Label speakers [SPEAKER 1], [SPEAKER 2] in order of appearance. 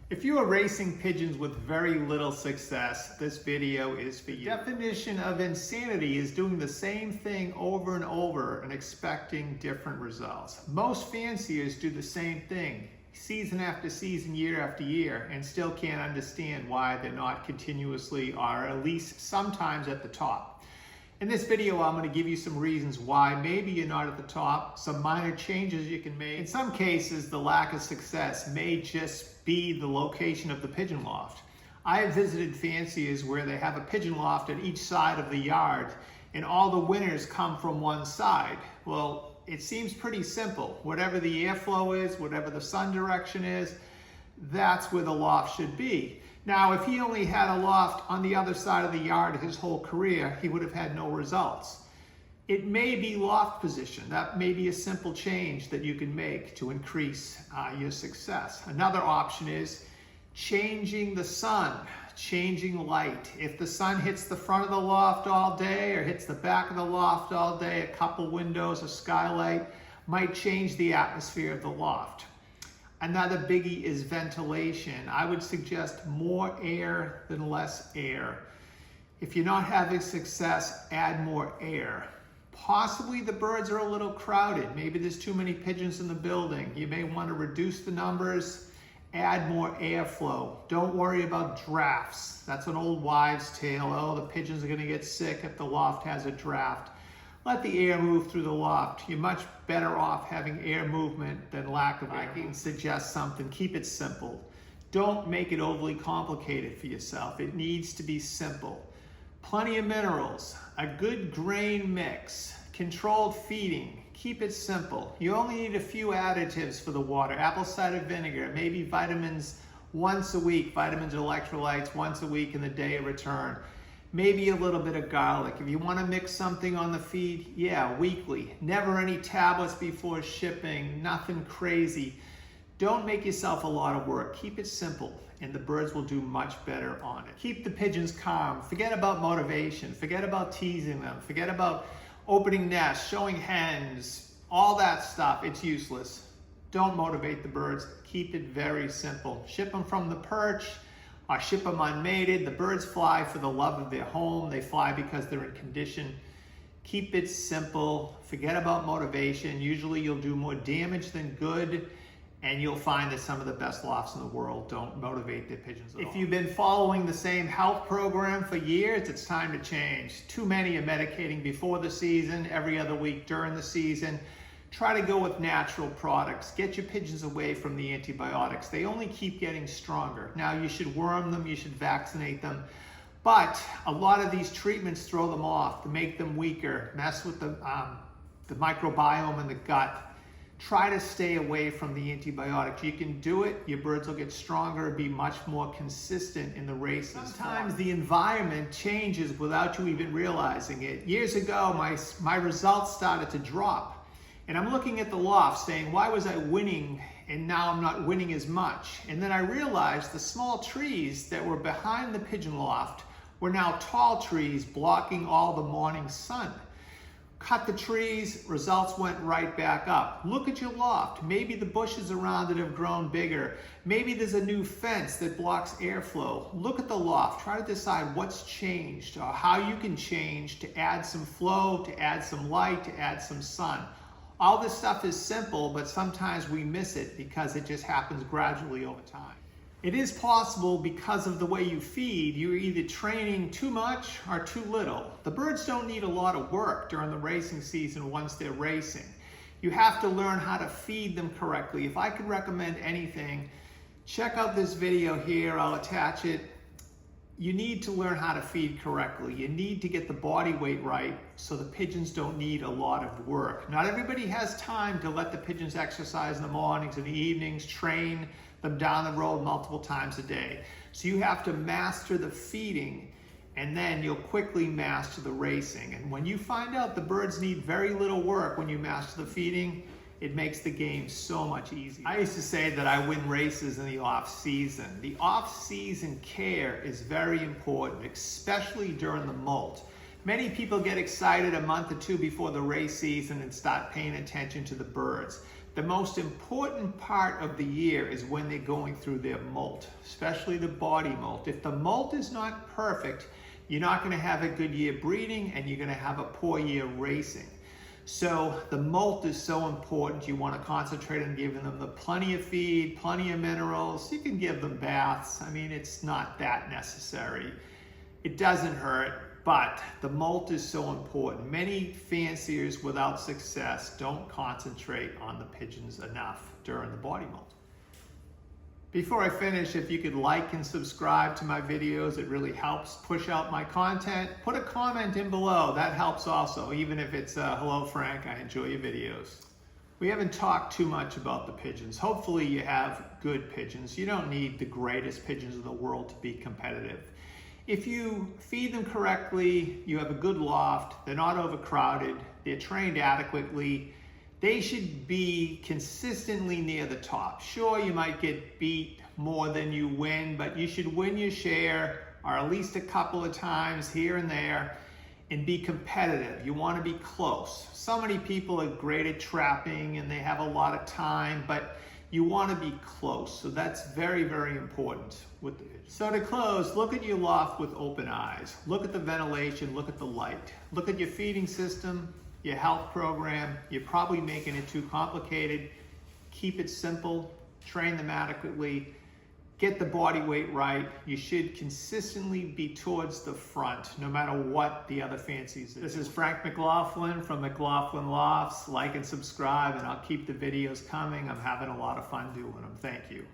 [SPEAKER 1] If you are racing pigeons with very little success, this video is for you. The definition of insanity is doing the same thing over and over and expecting different results. Most fanciers do the same thing season after season, year after year, and still can't understand why they're not continuously or at least sometimes at the top. In this video, I'm going to give you some reasons why maybe you're not at the top, some minor changes you can make. In some cases, the lack of success may just be the location of the pigeon loft. I have visited fanciers where they have a pigeon loft at each side of the yard and all the winners come from one side. Well, it seems pretty simple. Whatever the airflow is, whatever the sun direction is, that's where the loft should be. Now, if he only had a loft on the other side of the yard his whole career, he would have had no results. It may be loft position. That may be a simple change that you can make to increase your success. Another option is changing the sun, changing light. If the sun hits the front of the loft all day or hits the back of the loft all day, a couple windows, a skylight might change the atmosphere of the loft. Another biggie is ventilation. I would suggest more air than less air. If you're not having success, add more air. Possibly the birds are a little crowded. Maybe there's too many pigeons in the building. You may want to reduce the numbers, add more airflow. Don't worry about drafts. That's an old wives' tale. Oh, the pigeons are going to get sick if the loft has a draft. Let the air move through the loft. You're much better off having air movement than lack of air. I can suggest something. Keep it simple. Don't make it overly complicated for yourself. It needs to be simple. Plenty of minerals, a good grain mix, controlled feeding. Keep it simple. You only need a few additives for the water. Apple cider vinegar, maybe vitamins once a week, vitamins and electrolytes once a week in the day of return. Maybe a little bit of garlic. If you want to mix something on the feed, yeah, weekly. Never any tablets before shipping, nothing crazy. Don't make yourself a lot of work. Keep it simple, and the birds will do much better on it. Keep the pigeons calm. Forget about motivation. Forget about teasing them. Forget about opening nests, showing hens, all that stuff. It's useless. Don't motivate the birds. Keep it very simple. Ship them from the perch, or ship them unmated. The birds fly for the love of their home. They fly because they're in condition. Keep it simple. Forget about motivation. Usually you'll do more damage than good, and you'll find that some of the best lofts in the world don't motivate their pigeons at all. If you've been following the same health program for years, it's time to change. Too many are medicating before the season, every other week during the season. Try to go with natural products. Get your pigeons away from the antibiotics. They only keep getting stronger. Now, you should worm them, you should vaccinate them, but a lot of these treatments throw them off to make them weaker, mess with the microbiome in the gut. Try to stay away from the antibiotics. You can do it, your birds will get stronger, be much more consistent in the races. Sometimes the environment changes without you even realizing it. Years ago, my results started to drop. And I'm looking at the loft saying, why was I winning and now I'm not winning as much? And then I realized the small trees that were behind the pigeon loft were now tall trees blocking all the morning sun. Cut the trees, results went right back up. Look at your loft. Maybe the bushes around it have grown bigger. Maybe there's a new fence that blocks airflow. Look at the loft. Try to decide what's changed or how you can change to add some flow, to add some light, to add some sun. All this stuff is simple, but sometimes we miss it because it just happens gradually over time. It is possible because of the way you feed, you're either training too much or too little. The birds don't need a lot of work during the racing season once they're racing. You have to learn how to feed them correctly. If I could recommend anything, check out this video here, I'll attach it. You need to learn how to feed correctly. You need to get the body weight right so the pigeons don't need a lot of work. Not everybody has time to let the pigeons exercise in the mornings and the evenings, train them down the road multiple times a day. So you have to master the feeding, and then you'll quickly master the racing. And when you find out the birds need very little work when you master the feeding, it makes the game so much easier. I used to say that I win races in the off-season. The off-season care is very important, especially during the molt. Many people get excited a month or two before the race season and start paying attention to the birds. The most important part of the year is when they're going through their molt, especially the body molt. If the molt is not perfect, you're not going to have a good year breeding and you're going to have a poor year racing. So the molt is so important. You want to concentrate on giving them plenty of feed, plenty of minerals. You can give them baths. I mean, it's not that necessary. It doesn't hurt, but the molt is so important. Many fanciers without success don't concentrate on the pigeons enough during the body molt. Before I finish, if you could like and subscribe to my videos, it really helps push out my content. Put a comment in below, that helps also, even if it's hello Frank, I enjoy your videos. We haven't talked too much about the pigeons. Hopefully you have good pigeons. You don't need the greatest pigeons in the world to be competitive. If you feed them correctly, you have a good loft, they're not overcrowded, they're trained adequately, they should be consistently near the top. Sure, you might get beat more than you win, but you should win your share, or at least a couple of times here and there, and be competitive. You want to be close. So many people are great at trapping and they have a lot of time, but you want to be close. So that's very, very important. So to close, look at your loft with open eyes. Look at the ventilation, look at the light. Look at your feeding system, your health program. You're probably making it too complicated. Keep it simple, train them adequately, get the body weight right. You should consistently be towards the front, no matter what the other fancies. This is Frank McLaughlin from McLaughlin Lofts. Like and subscribe, and I'll keep the videos coming. I'm having a lot of fun doing them. Thank you.